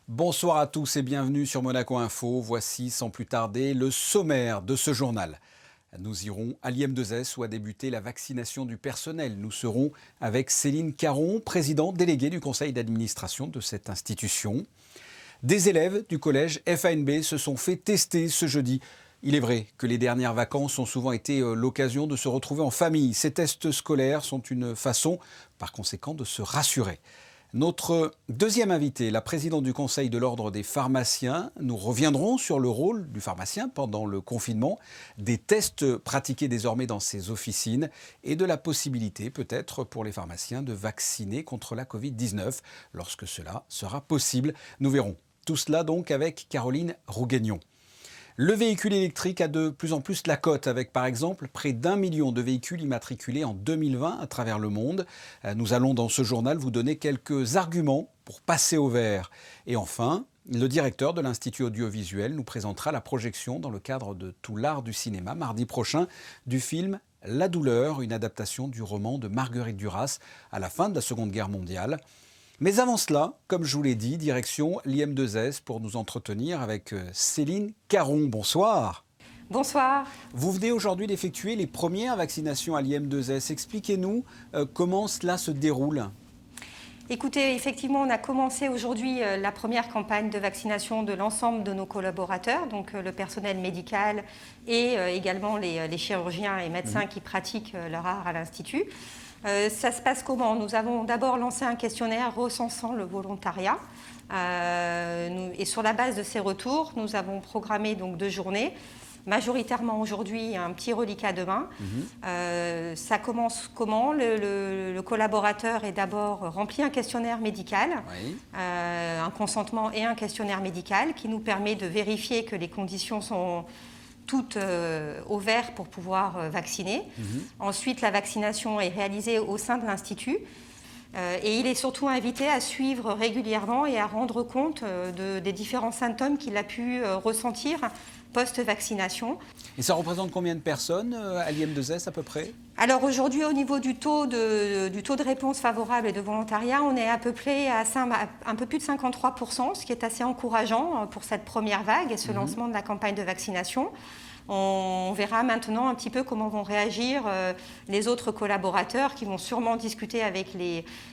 Bonsoir à tous et bienvenue sur Monaco Info. Voici sans plus tarder le sommaire de ce journal. Nous irons à l'IM2S où a débuté la vaccination du personnel. Nous serons avec Céline Caron, présidente déléguée du conseil d'administration de cette institution. Des élèves du collège FANB se sont fait tester ce jeudi. Il est vrai que les dernières vacances ont souvent été l'occasion de se retrouver en famille. Ces tests scolaires sont une façon, par conséquent, de se rassurer. Notre deuxième invitée, la présidente du Conseil de l'Ordre des pharmaciens. Nous reviendrons sur le rôle du pharmacien pendant le confinement, des tests pratiqués désormais dans ces officines et de la possibilité peut-être pour les pharmaciens de vacciner contre la Covid-19 lorsque cela sera possible. Nous verrons tout cela donc avec Caroline Rouguignon. Le véhicule électrique a de plus en plus la cote avec par exemple près d'1 million de véhicules immatriculés en 2020 à travers le monde. Nous allons dans ce journal vous donner quelques arguments pour passer au vert. Et enfin, le directeur de l'Institut audiovisuel nous présentera la projection dans le cadre de Tout l'art du cinéma mardi prochain du film La douleur, une adaptation du roman de Marguerite Duras à la fin de la Seconde Guerre mondiale. Mais avant cela, comme je vous l'ai dit, direction l'IM2S pour nous entretenir avec Céline Caron. Bonsoir. Bonsoir. Vous venez aujourd'hui d'effectuer les premières vaccinations à l'IM2S. Expliquez-nous comment cela se déroule. Écoutez, effectivement, on a commencé aujourd'hui la première campagne de vaccination de l'ensemble de nos collaborateurs, donc le personnel médical et également les chirurgiens et médecins qui pratiquent leur art à l'Institut. Ça se passe comment? Nous avons d'abord lancé un questionnaire recensant le volontariat et sur la base de ces retours, nous avons programmé donc 2 journées. Majoritairement aujourd'hui, un petit reliquat demain. Ça commence comment? Le collaborateur est d'abord rempli un questionnaire médical, un consentement et un questionnaire médical qui nous permet de vérifier que les conditions sont toutes au vert pour pouvoir vacciner. Ensuite, la vaccination est réalisée au sein de l'Institut. Et il est surtout invité à suivre régulièrement et à rendre compte des différents symptômes qu'il a pu ressentir post-vaccination. Et ça représente combien de personnes à l'IM2S à peu près? Alors aujourd'hui, au niveau du taux de réponse favorable et de volontariat, on est à peu près à un peu plus de 53%, ce qui est assez encourageant pour cette première vague et ce lancement de la campagne de vaccination. On verra maintenant un petit peu comment vont réagir les autres collaborateurs qui vont sûrement discuter avec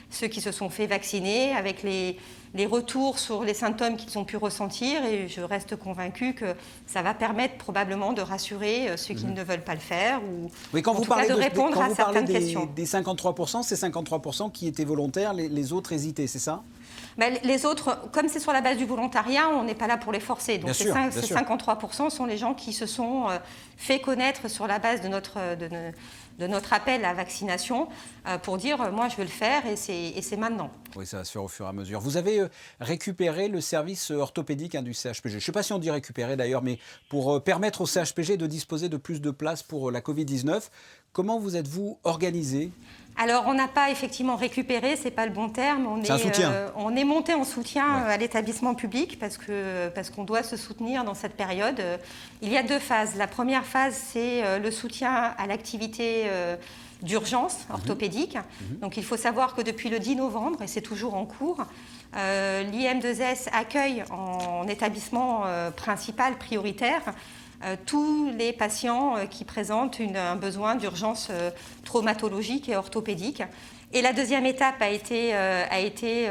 ceux qui se sont fait vacciner, avec les retours sur les symptômes qu'ils ont pu ressentir et je reste convaincue que ça va permettre probablement de rassurer ceux qui ne veulent pas le faire ou quand en vous tout cas de répondre à certaines questions. Des 53%, c'est 53% qui étaient volontaires, les autres hésitaient, c'est ça? Les autres, comme c'est sur la base du volontariat, on n'est pas là pour les forcer. Donc ces 53% sont les gens qui se sont fait connaître sur la base de notre appel à vaccination pour dire moi je veux le faire et c'est maintenant. Oui, ça va se faire au fur et à mesure. Vous avez récupéré le service orthopédique du CHPG. Je ne sais pas si on dit récupérer d'ailleurs, mais pour permettre au CHPG de disposer de plus de places pour la Covid-19, comment vous êtes-vous organisé? Alors, on n'a pas effectivement récupéré, c'est pas le bon terme. On est monté en soutien à l'établissement public parce qu'on doit se soutenir dans cette période. Il y a 2 phases. La première phase, c'est le soutien à l'activité d'urgence orthopédique. Donc, il faut savoir que depuis le 10 novembre, et c'est toujours en cours, l'IM2S accueille en établissement principal prioritaire tous les patients qui présentent un besoin d'urgence traumatologique et orthopédique. Et la deuxième étape a été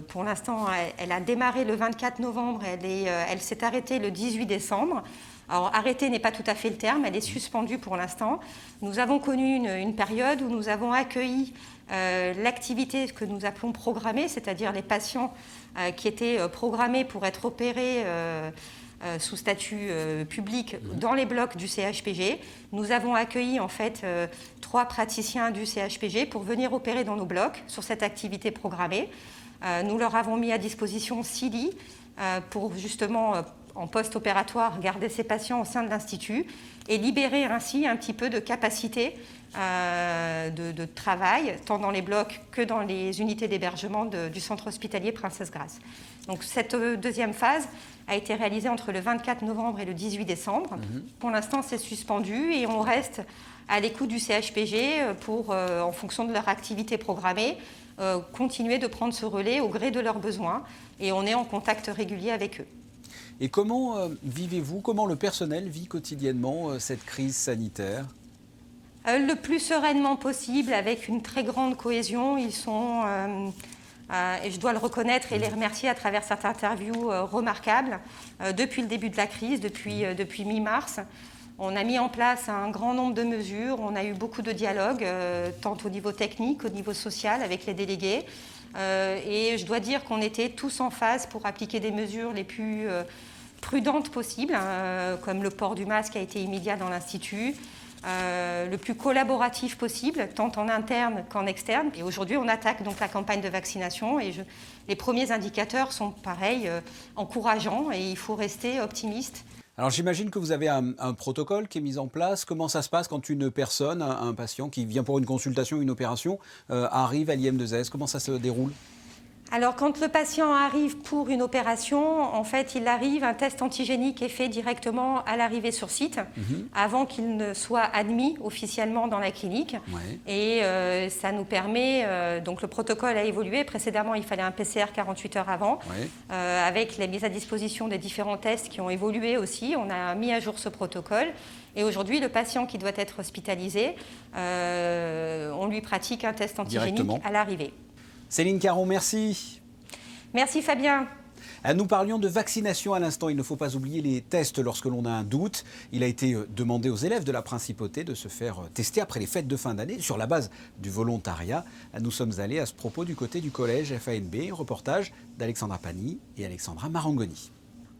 pour l'instant, elle a démarré le 24 novembre, elle s'est arrêtée le 18 décembre. Alors, arrêtée n'est pas tout à fait le terme, elle est suspendue pour l'instant. Nous avons connu une période où nous avons accueilli l'activité que nous appelons programmée, c'est-à-dire les patients qui étaient programmés pour être opérés sous statut public dans les blocs du CHPG. Nous avons accueilli en fait 3 praticiens du CHPG pour venir opérer dans nos blocs sur cette activité programmée. Nous leur avons mis à disposition 6 lits pour justement en post-opératoire garder ces patients au sein de l'Institut et libérer ainsi un petit peu de capacité de travail, tant dans les blocs que dans les unités d'hébergement du centre hospitalier Princesse Grace. Donc cette deuxième phase a été réalisée entre le 24 novembre et le 18 décembre. Pour l'instant, c'est suspendu et on reste à l'écoute du CHPG en fonction de leur activité programmée, continuer de prendre ce relais au gré de leurs besoins. Et on est en contact régulier avec eux. Et comment vivez-vous, comment le personnel vit quotidiennement cette crise sanitaire ? Le plus sereinement possible, avec une très grande cohésion. Ils sont, et je dois le reconnaître et les remercier à travers cette interview remarquable, depuis le début de la crise, depuis mi-mars. On a mis en place un grand nombre de mesures, on a eu beaucoup de dialogues, tant au niveau technique qu'au niveau social avec les délégués. Et je dois dire qu'on était tous en phase pour appliquer des mesures les plus prudentes possibles, comme le port du masque a été immédiat dans l'Institut, le plus collaboratif possible, tant en interne qu'en externe. Et aujourd'hui, on attaque donc la campagne de vaccination et les premiers indicateurs sont pareils, encourageants, et il faut rester optimiste. Alors j'imagine que vous avez un protocole qui est mis en place. Comment ça se passe quand une personne, un patient qui vient pour une consultation, une opération, arrive à l'IM2S? Comment ça se déroule? Alors, quand le patient arrive pour une opération, en fait, un test antigénique est fait directement à l'arrivée sur site, avant qu'il ne soit admis officiellement dans la clinique. Ouais. Et ça nous permet, donc le protocole a évolué. Précédemment, il fallait un PCR 48 heures avant, Ouais. avec la mise à disposition des différents tests qui ont évolué aussi. On a mis à jour ce protocole. Et aujourd'hui, le patient qui doit être hospitalisé, on lui pratique un test antigénique à l'arrivée. Céline Caron, merci. Merci Fabien. Nous parlions de vaccination à l'instant. Il ne faut pas oublier les tests lorsque l'on a un doute. Il a été demandé aux élèves de la Principauté de se faire tester après les fêtes de fin d'année sur la base du volontariat. Nous sommes allés à ce propos du côté du collège FANB. Reportage d'Alexandra Pani et Alexandra Marangoni.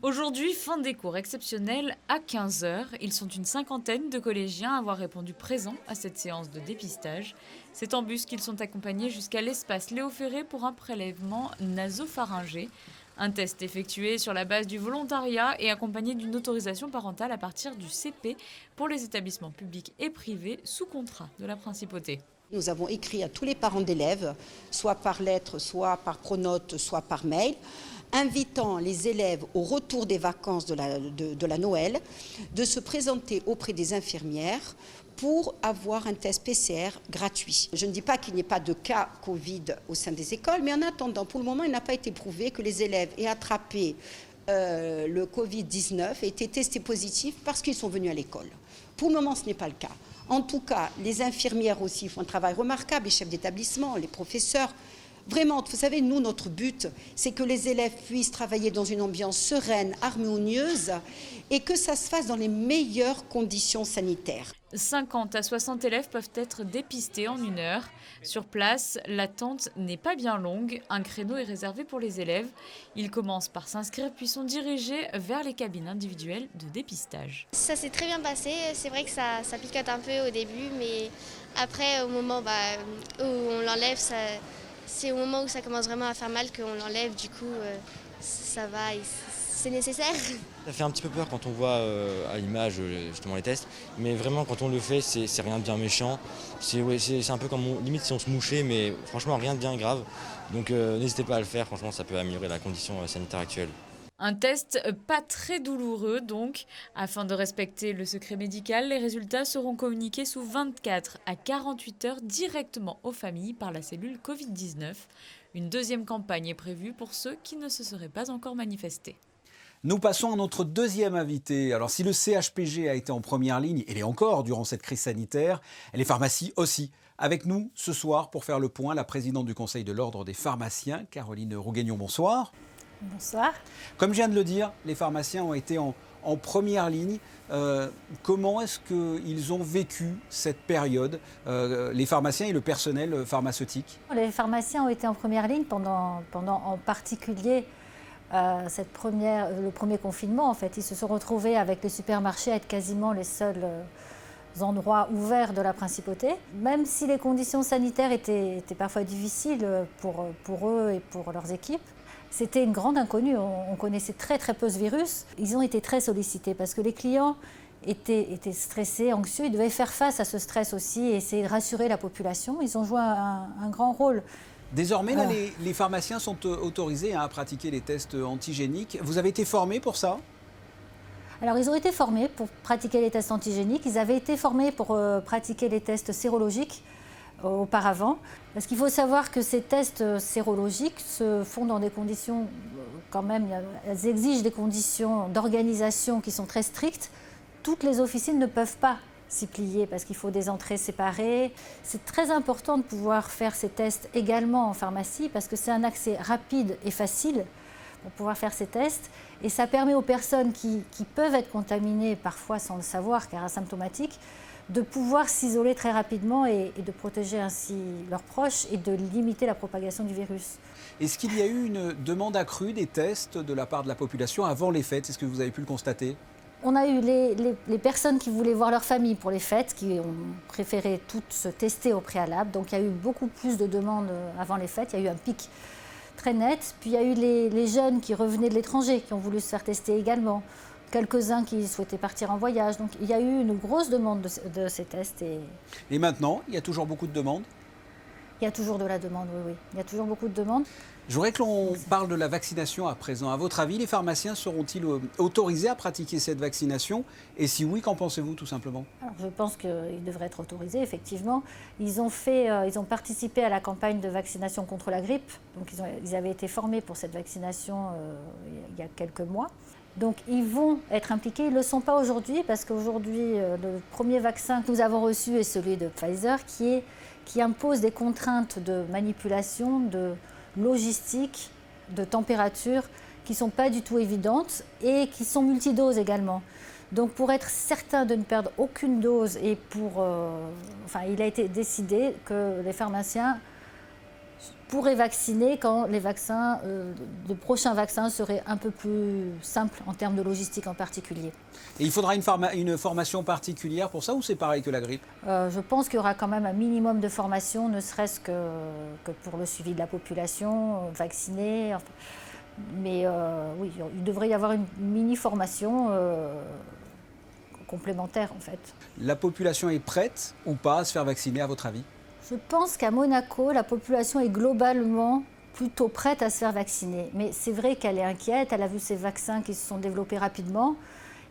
Aujourd'hui, fin des cours exceptionnels à 15h. Ils sont une cinquantaine de collégiens à avoir répondu présents à cette séance de dépistage. C'est en bus qu'ils sont accompagnés jusqu'à l'espace Léo Ferré pour un prélèvement nasopharyngé. Un test effectué sur la base du volontariat et accompagné d'une autorisation parentale à partir du CP pour les établissements publics et privés sous contrat de la Principauté. Nous avons écrit à tous les parents d'élèves, soit par lettre, soit par pronote, soit par mail, invitant les élèves au retour des vacances de la Noël, de se présenter auprès des infirmières pour avoir un test PCR gratuit. Je ne dis pas qu'il n'y ait pas de cas Covid au sein des écoles, mais en attendant, pour le moment, il n'a pas été prouvé que les élèves aient attrapé le Covid-19 et été testés positifs parce qu'ils sont venus à l'école. Pour le moment, ce n'est pas le cas. En tout cas, les infirmières aussi font un travail remarquable, les chefs d'établissement, les professeurs. Vraiment, vous savez, nous, notre but, c'est que les élèves puissent travailler dans une ambiance sereine, harmonieuse, et que ça se fasse dans les meilleures conditions sanitaires. 50 à 60 élèves peuvent être dépistés en 1 heure. Sur place, l'attente n'est pas bien longue. Un créneau est réservé pour les élèves. Ils commencent par s'inscrire puis sont dirigés vers les cabines individuelles de dépistage. Ça s'est très bien passé. C'est vrai que ça picote un peu au début, mais après, au moment où on l'enlève, c'est au moment où ça commence vraiment à faire mal qu'on l'enlève. Du coup, ça va, c'est nécessaire. Ça fait un petit peu peur quand on voit à l'image justement les tests, mais vraiment quand on le fait, c'est rien de bien méchant. C'est un peu comme limite si on se mouchait, mais franchement rien de bien grave. Donc n'hésitez pas à le faire, franchement ça peut améliorer la condition sanitaire actuelle. Un test pas très douloureux donc. Afin de respecter le secret médical, les résultats seront communiqués sous 24 à 48 heures directement aux familles par la cellule Covid-19. Une deuxième campagne est prévue pour ceux qui ne se seraient pas encore manifestés. Nous passons à notre deuxième invité. Alors si le CHPG a été en première ligne, et l'est encore durant cette crise sanitaire, les pharmacies aussi. Avec nous ce soir pour faire le point, la présidente du Conseil de l'Ordre des pharmaciens, Caroline Rouguignon, bonsoir. Bonsoir. Comme je viens de le dire, les pharmaciens ont été en première ligne. Comment est-ce qu'ils ont vécu cette période, les pharmaciens et le personnel pharmaceutique? Les pharmaciens ont été en première ligne pendant en particulier le premier confinement. En fait, ils se sont retrouvés avec les supermarchés à être quasiment les seuls endroits ouverts de la Principauté. Même si les conditions sanitaires étaient parfois difficiles pour eux et pour leurs équipes, c'était une grande inconnue. On connaissait très très peu ce virus. Ils ont été très sollicités parce que les clients étaient stressés, anxieux. Ils devaient faire face à ce stress aussi et essayer de rassurer la population. Ils ont joué un grand rôle. Désormais, là, les pharmaciens sont autorisés à pratiquer les tests antigéniques. Vous avez été formés pour ça? Alors, ils ont été formés pour pratiquer les tests antigéniques. Ils avaient été formés pour pratiquer les tests sérologiques. auparavant. Parce qu'il faut savoir que ces tests sérologiques se font dans des conditions, quand même, elles exigent des conditions d'organisation qui sont très strictes. Toutes les officines ne peuvent pas s'y plier parce qu'il faut des entrées séparées. C'est très important de pouvoir faire ces tests également en pharmacie parce que c'est un accès rapide et facile pour pouvoir faire ces tests. Et ça permet aux personnes qui peuvent être contaminées, parfois sans le savoir car asymptomatiques, de pouvoir s'isoler très rapidement et de protéger ainsi leurs proches et de limiter la propagation du virus. Est-ce qu'il y a eu une demande accrue des tests de la part de la population avant les fêtes? Est-ce que vous avez pu le constater? On a eu les personnes qui voulaient voir leur famille pour les fêtes, qui ont préféré toutes se tester au préalable. Donc il y a eu beaucoup plus de demandes avant les fêtes. Il y a eu un pic très net. Puis il y a eu les jeunes qui revenaient de l'étranger, qui ont voulu se faire tester également. Quelques-uns qui souhaitaient partir en voyage. Donc il y a eu une grosse demande de ces tests. Et maintenant, il y a toujours beaucoup de demandes? Il y a toujours de la demande, oui. Il y a toujours beaucoup de demandes. Je voudrais que l'on parle de la vaccination à présent. À votre avis, les pharmaciens seront-ils autorisés à pratiquer cette vaccination? Et si oui, qu'en pensez-vous tout simplement? Alors, je pense qu'ils devraient être autorisés, effectivement. Ils ont participé à la campagne de vaccination contre la grippe. Donc ils avaient été formés pour cette vaccination il y a quelques mois. Donc ils vont être impliqués. Ils ne le sont pas aujourd'hui parce qu'aujourd'hui, le premier vaccin que nous avons reçu est celui de Pfizer qui impose des contraintes de manipulation, de logistique, de température qui ne sont pas du tout évidentes et qui sont multidoses également. Donc pour être certain de ne perdre aucune dose et il a été décidé que les pharmaciens pourraient vacciner quand les prochains vaccins seraient un peu plus simples en termes de logistique en particulier. Et il faudra une formation particulière pour ça ou c'est pareil que la grippe? Je pense qu'il y aura quand même un minimum de formation, ne serait-ce que pour le suivi de la population vaccinée. Mais oui, il devrait y avoir une mini-formation complémentaire en fait. La population est prête ou pas à se faire vacciner à votre avis? Je pense qu'à Monaco, la population est globalement plutôt prête à se faire vacciner. Mais c'est vrai qu'elle est inquiète, elle a vu ces vaccins qui se sont développés rapidement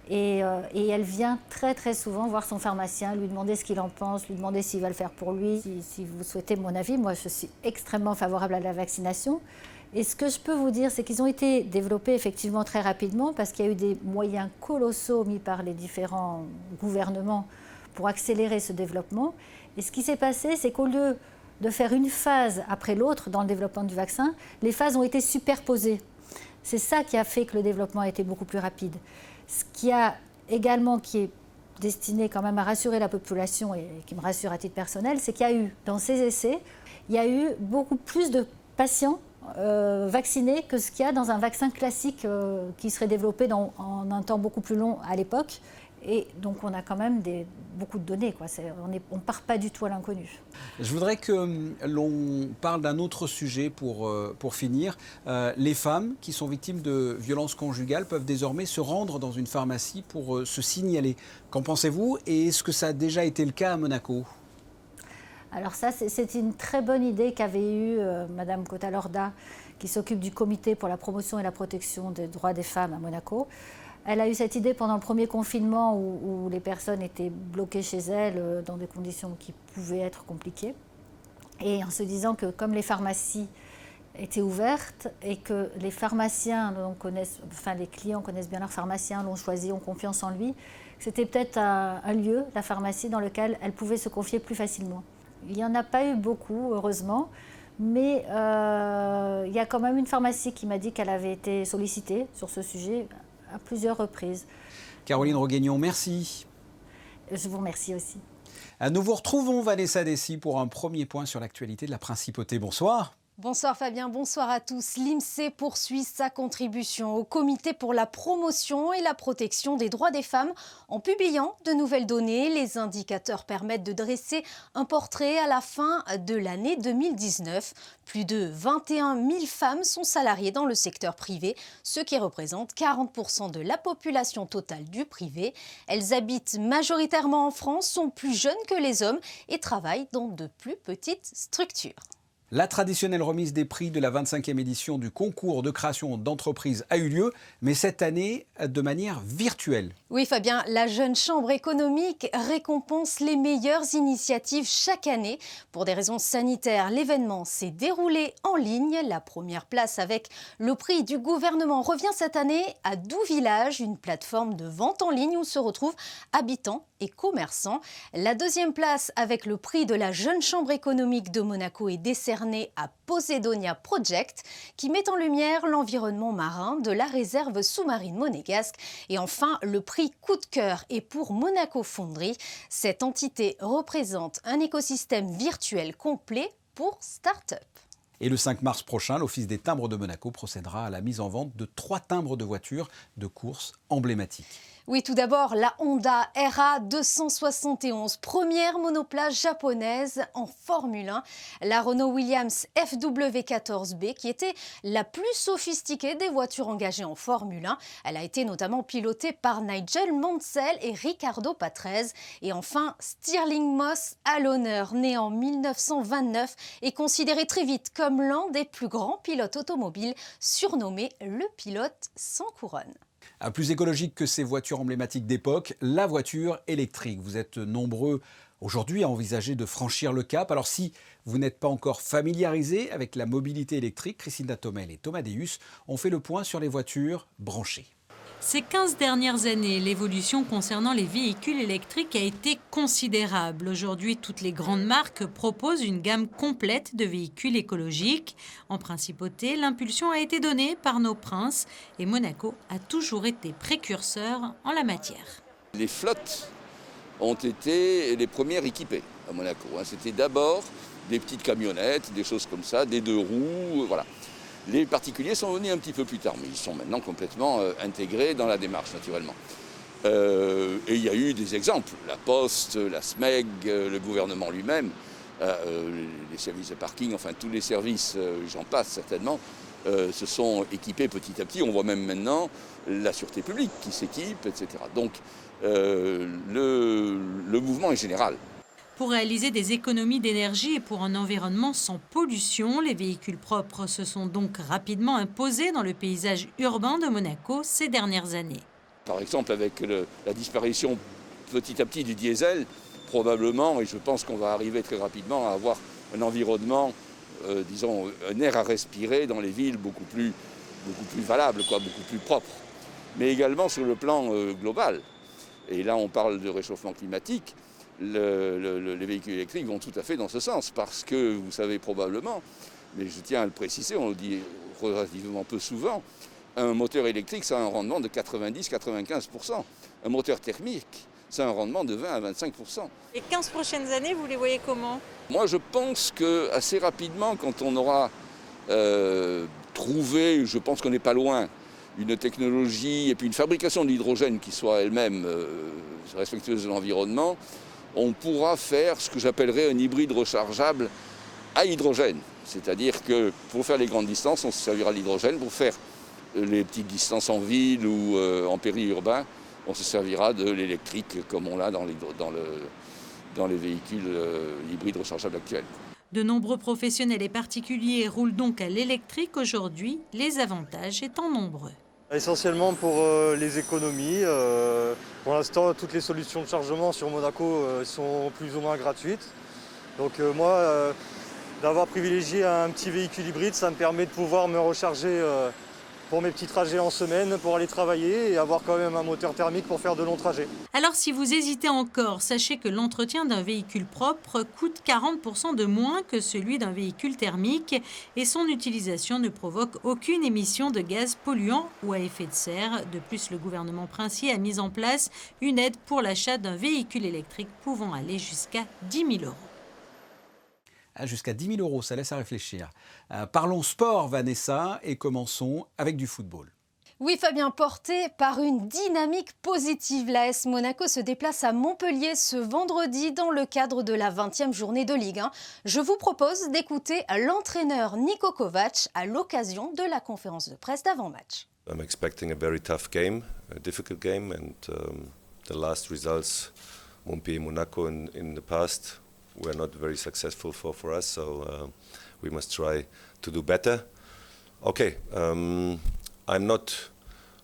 et elle vient très très souvent voir son pharmacien, lui demander ce qu'il en pense, lui demander s'il va le faire pour lui. Si vous souhaitez mon avis, moi je suis extrêmement favorable à la vaccination. Et ce que je peux vous dire, c'est qu'ils ont été développés effectivement très rapidement parce qu'il y a eu des moyens colossaux mis par les différents gouvernements pour accélérer ce développement. Et ce qui s'est passé, c'est qu'au lieu de faire une phase après l'autre dans le développement du vaccin, les phases ont été superposées. C'est ça qui a fait que le développement a été beaucoup plus rapide. Ce qui est destiné quand même à rassurer la population et qui me rassure à titre personnel, c'est qu'il y a eu, dans ces essais, il y a eu beaucoup plus de patients vaccinés que ce qu'il y a dans un vaccin classique qui serait développé en un temps beaucoup plus long à l'époque. Et donc on a quand même beaucoup de données, quoi. On ne part pas du tout à l'inconnu. Je voudrais que l'on parle d'un autre sujet pour finir. Les femmes qui sont victimes de violences conjugales peuvent désormais se rendre dans une pharmacie pour se signaler. Qu'en pensez-vous? Et est-ce que ça a déjà été le cas à Monaco? Alors ça, c'est une très bonne idée qu'avait eue Madame Cotalorda, qui s'occupe du comité pour la promotion et la protection des droits des femmes à Monaco. Elle a eu cette idée pendant le premier confinement où les personnes étaient bloquées chez elles dans des conditions qui pouvaient être compliquées. Et en se disant que comme les pharmacies étaient ouvertes et que les pharmaciens les clients connaissent bien leur pharmacien, l'ont choisi, ont confiance en lui, c'était peut-être un lieu, la pharmacie, dans lequel elles pouvaient se confier plus facilement. Il n'y en a pas eu beaucoup, heureusement, mais il y a quand même une pharmacie qui m'a dit qu'elle avait été sollicitée sur ce sujet à plusieurs reprises. Caroline Roguignon, merci. Je vous remercie aussi. Nous vous retrouvons, Vanessa Dessy, pour un premier point sur l'actualité de la Principauté. Bonsoir. Bonsoir Fabien, bonsoir à tous. L'INSEE poursuit sa contribution au Comité pour la promotion et la protection des droits des femmes en publiant de nouvelles données. Les indicateurs permettent de dresser un portrait à la fin de l'année 2019. Plus de 21 000 femmes sont salariées dans le secteur privé, ce qui représente 40% de la population totale du privé. Elles habitent majoritairement en France, sont plus jeunes que les hommes et travaillent dans de plus petites structures. La traditionnelle remise des prix de la 25e édition du concours de création d'entreprises a eu lieu, mais cette année de manière virtuelle. Oui Fabien, la Jeune Chambre économique récompense les meilleures initiatives chaque année. Pour des raisons sanitaires, l'événement s'est déroulé en ligne. La première place avec le prix du gouvernement revient cette année à Douvillage, une plateforme de vente en ligne où se retrouvent habitants et commerçants. La deuxième place avec le prix de la Jeune Chambre économique de Monaco est décernée à Posidonia Project, qui met en lumière l'environnement marin de la réserve sous-marine monégasque. Et enfin, le prix Coup de cœur est pour Monaco Fonderie. Cette entité représente un écosystème virtuel complet pour start-up. Et le 5 mars prochain, l'Office des timbres de Monaco procédera à la mise en vente de 3 timbres de voitures de course emblématiques. Oui, tout d'abord, la Honda RA 271, première monoplace japonaise en Formule 1. La Renault Williams FW14B, qui était la plus sophistiquée des voitures engagées en Formule 1. Elle a été notamment pilotée par Nigel Mansell et Ricardo Patrese. Et enfin, Stirling Moss à l'honneur, né en 1929, est considéré très vite comme l'un des plus grands pilotes automobiles, surnommé le pilote sans couronne. Plus écologique que ces voitures emblématiques d'époque, la voiture électrique. Vous êtes nombreux aujourd'hui à envisager de franchir le cap. Alors si vous n'êtes pas encore familiarisé avec la mobilité électrique, Christina Thomel et Thomas Deus ont fait le point sur les voitures branchées. Ces 15 dernières années, l'évolution concernant les véhicules électriques a été considérable. Aujourd'hui, toutes les grandes marques proposent une gamme complète de véhicules écologiques. En principauté, l'impulsion a été donnée par nos princes et Monaco a toujours été précurseur en la matière. Les flottes ont été les premières équipées à Monaco. C'était d'abord des petites camionnettes, des choses comme ça, des 2 roues, voilà. Les particuliers sont venus un petit peu plus tard, mais ils sont maintenant complètement intégrés dans la démarche, naturellement. Et il y a eu des exemples. La Poste, la SMEG, le gouvernement lui-même, les services de parking, enfin tous les services, j'en passe certainement, se sont équipés petit à petit. On voit même maintenant la sûreté publique qui s'équipe, etc. Donc le mouvement est général. Pour réaliser des économies d'énergie et pour un environnement sans pollution, les véhicules propres se sont donc rapidement imposés dans le paysage urbain de Monaco ces dernières années. Par exemple, avec la disparition petit à petit du diesel, probablement, et je pense qu'on va arriver très rapidement à avoir un environnement, disons, un air à respirer dans les villes beaucoup plus valable, beaucoup plus propre. Mais également sur le plan global. Et là, on parle de réchauffement climatique. Les véhicules électriques vont tout à fait dans ce sens, parce que vous savez probablement, mais je tiens à le préciser, on le dit relativement peu souvent, un moteur électrique, ça a un rendement de 90-95%. Un moteur thermique, ça a un rendement de 20 à 25%. Les 15 prochaines années, vous les voyez comment ? Moi, je pense qu'assez rapidement, quand on aura trouvé, je pense qu'on n'est pas loin, une technologie et puis une fabrication de l'hydrogène qui soit elle-même respectueuse de l'environnement, on pourra faire ce que j'appellerais un hybride rechargeable à hydrogène. C'est-à-dire que pour faire les grandes distances, on se servira de l'hydrogène. Pour faire les petites distances en ville ou en périurbain, on se servira de l'électrique comme on l'a dans les véhicules hybrides rechargeables actuels. De nombreux professionnels et particuliers roulent donc à l'électrique aujourd'hui, les avantages étant nombreux. Essentiellement pour les économies. Pour l'instant, toutes les solutions de chargement sur Monaco sont plus ou moins gratuites. Donc moi, d'avoir privilégié un petit véhicule hybride, ça me permet de pouvoir me recharger pour mes petits trajets en semaine, pour aller travailler et avoir quand même un moteur thermique pour faire de longs trajets. Alors si vous hésitez encore, sachez que l'entretien d'un véhicule propre coûte 40% de moins que celui d'un véhicule thermique et son utilisation ne provoque aucune émission de gaz polluants ou à effet de serre. De plus, le gouvernement princier a mis en place une aide pour l'achat d'un véhicule électrique pouvant aller jusqu'à 10 000 €. Jusqu'à 10 000 €, ça laisse à réfléchir. Parlons sport, Vanessa, et commençons avec du football. Oui Fabien, porté par une dynamique positive, l'AS Monaco se déplace à Montpellier ce vendredi dans le cadre de la 20e journée de Ligue 1. Je vous propose d'écouter l'entraîneur Niko Kovac à l'occasion de la conférence de presse d'avant-match. I'm expecting a very tough game, a difficult game, and the last results, Montpellier, Monaco in the past, were not very successful for us. So we must try to do better. Okay, I'm not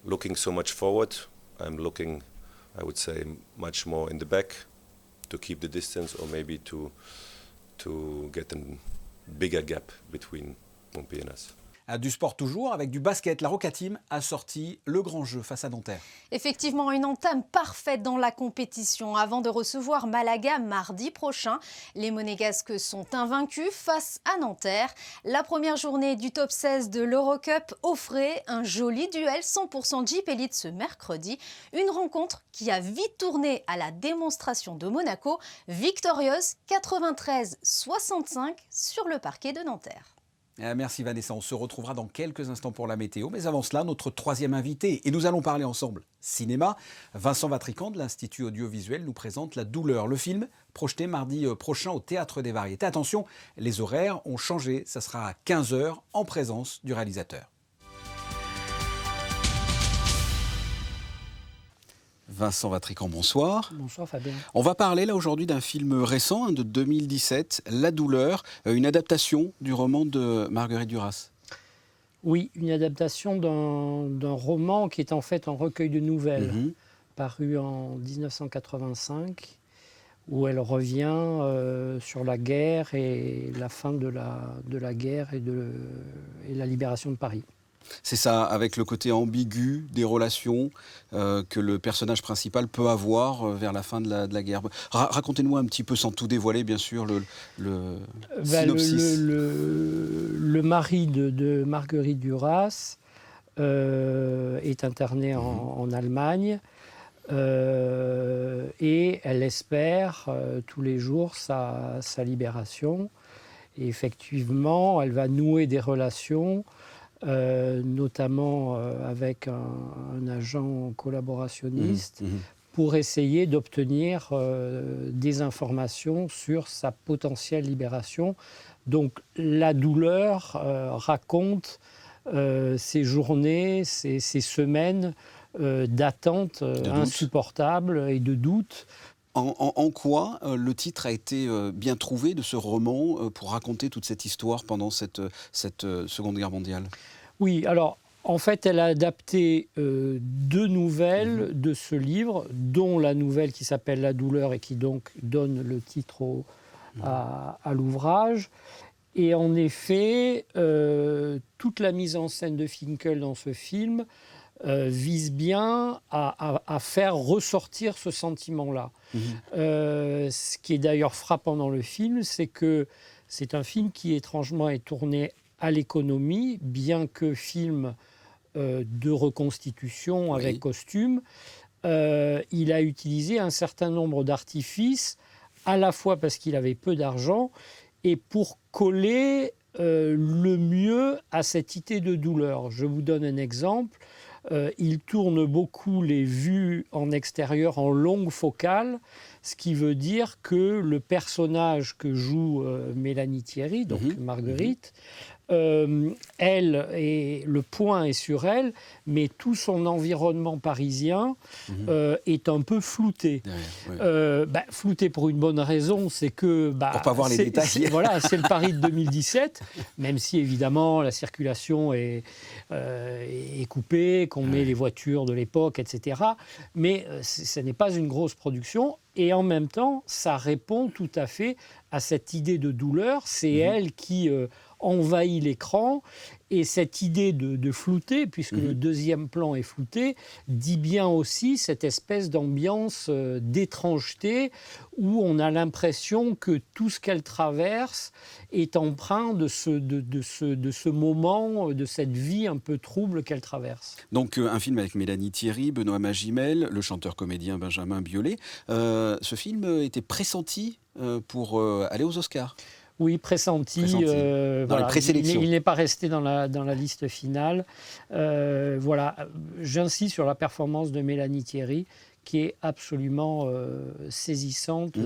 looking so much forward. I'm looking, I would say, much more in the back to keep the distance, or maybe to get a bigger gap between Montpellier and us. Du sport toujours, avec du basket. La Roca Team a sorti le grand jeu face à Nanterre. Effectivement, une entame parfaite dans la compétition avant de recevoir Malaga mardi prochain. Les Monégasques sont invaincus face à Nanterre. La première journée du top 16 de l'Eurocup offrait un joli duel 100% Jeep Elite ce mercredi. Une rencontre qui a vite tourné à la démonstration de Monaco, victorieuse 93-65 sur le parquet de Nanterre. Merci Vanessa, on se retrouvera dans quelques instants pour la météo. Mais avant cela, notre troisième invité. Et nous allons parler ensemble cinéma. Vincent Vatrican de l'Institut audiovisuel nous présente La Douleur. Le film projeté mardi prochain au Théâtre des Variétés. Attention, les horaires ont changé. Ça sera à 15h en présence du réalisateur. Vincent Vatrican, bonsoir. Bonsoir Fabien. On va parler là aujourd'hui d'un film récent de 2017, La Douleur, une adaptation du roman de Marguerite Duras. Oui, une adaptation d'un roman qui est en fait un recueil de nouvelles paru en 1985, où elle revient sur la guerre et la fin de la guerre et la libération de Paris. C'est ça, avec le côté ambigu des relations que le personnage principal peut avoir vers la fin de la guerre. Racontez-nous un petit peu, sans tout dévoiler, bien sûr, le synopsis. Le mari de Marguerite Duras est interné en Allemagne et elle espère tous les jours sa libération. Et effectivement, elle va nouer des relations notamment avec un agent collaborationniste pour essayer d'obtenir des informations sur sa potentielle libération. Donc La Douleur raconte ces journées, ces semaines d'attente insupportables et de doute. En quoi le titre a été bien trouvé de ce roman pour raconter toute cette histoire pendant cette Seconde Guerre mondiale? Oui, alors en fait elle a adapté 2 nouvelles de ce livre, dont la nouvelle qui s'appelle La Douleur et qui donc donne le titre à l'ouvrage. Et en effet, toute la mise en scène de Finkel dans ce film vise bien à faire ressortir ce sentiment-là. Ce qui est d'ailleurs frappant dans le film, c'est que c'est un film qui étrangement est tourné à l'économie, bien que film de reconstitution avec costume. Il a utilisé un certain nombre d'artifices, à la fois parce qu'il avait peu d'argent et pour coller le mieux à cette idée de douleur. Je vous donne un exemple. Il tourne beaucoup les vues en extérieur en longue focale, ce qui veut dire que le personnage que joue Mélanie Thierry, donc Marguerite, elle, et le point est sur elle, mais tout son environnement parisien est un peu flouté. Flouté pour une bonne raison, c'est que... pour pas voir les détails. Voilà, c'est le Paris de 2017, même si évidemment la circulation est coupée, qu'on met les voitures de l'époque, etc. Mais ce n'est pas une grosse production. Et en même temps, ça répond tout à fait à cette idée de douleur. C'est elle qui envahit l'écran. Et cette idée de flouter, puisque le deuxième plan est flouté, dit bien aussi cette espèce d'ambiance d'étrangeté où on a l'impression que tout ce qu'elle traverse est empreint de ce moment, de cette vie un peu trouble qu'elle traverse. Donc un film avec Mélanie Thierry, Benoît Magimel, le chanteur-comédien Benjamin Biolay. Ce film était pressenti pour aller aux Oscars. Oui, pressenti. Dans les présélections. Il n'est pas resté dans la liste finale. Voilà, j'insiste sur la performance de Mélanie Thierry, qui est absolument saisissante.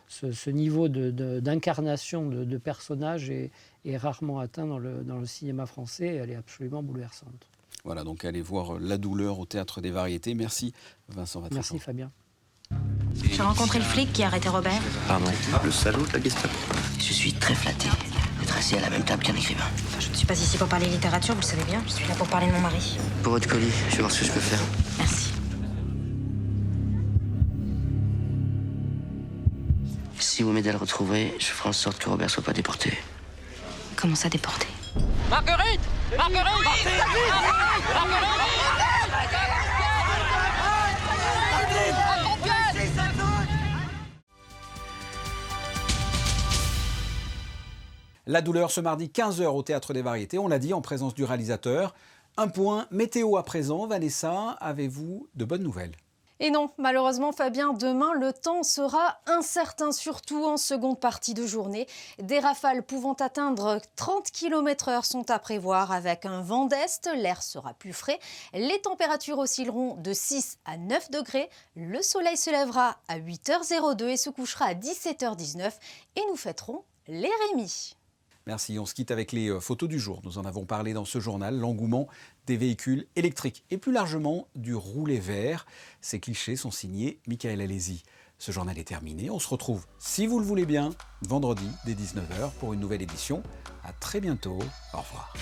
Ce niveau d'incarnation de personnage est rarement atteint dans le cinéma français. Elle est absolument bouleversante. Voilà, donc allez voir La Douleur au Théâtre des Variétés. Merci Vincent Vatrican. Merci Fabien. J'ai rencontré le flic qui a arrêté Robert. Pardon, le salaud de la Gestapo. Je suis très flatté. Être assis à la même table qu'un écrivain. Enfin, je ne suis pas ici pour parler littérature, vous le savez bien. Je suis là pour parler de mon mari. Pour votre colis, je vais voir ce que je peux faire. Merci. Si vous m'aidez à le retrouver, je ferai en sorte que Robert soit pas déporté. Comment ça, déporté? Marguerite! Marguerite! La douleur ce mardi 15h au Théâtre des Variétés, on l'a dit, en présence du réalisateur. Un point météo à présent. Vanessa, avez-vous de bonnes nouvelles ? Et non, malheureusement Fabien, demain le temps sera incertain, surtout en seconde partie de journée. Des rafales pouvant atteindre 30 km/h sont à prévoir avec un vent d'est, l'air sera plus frais. Les températures oscilleront de 6 à 9 degrés. Le soleil se lèvera à 8h02 et se couchera à 17h19 et nous fêterons les Rémis. Merci, on se quitte avec les photos du jour. Nous en avons parlé dans ce journal, l'engouement des véhicules électriques et plus largement du roulet vert. Ces clichés sont signés Michael Alési. Ce journal est terminé. On se retrouve, si vous le voulez bien, vendredi dès 19h pour une nouvelle édition. À très bientôt. Au revoir.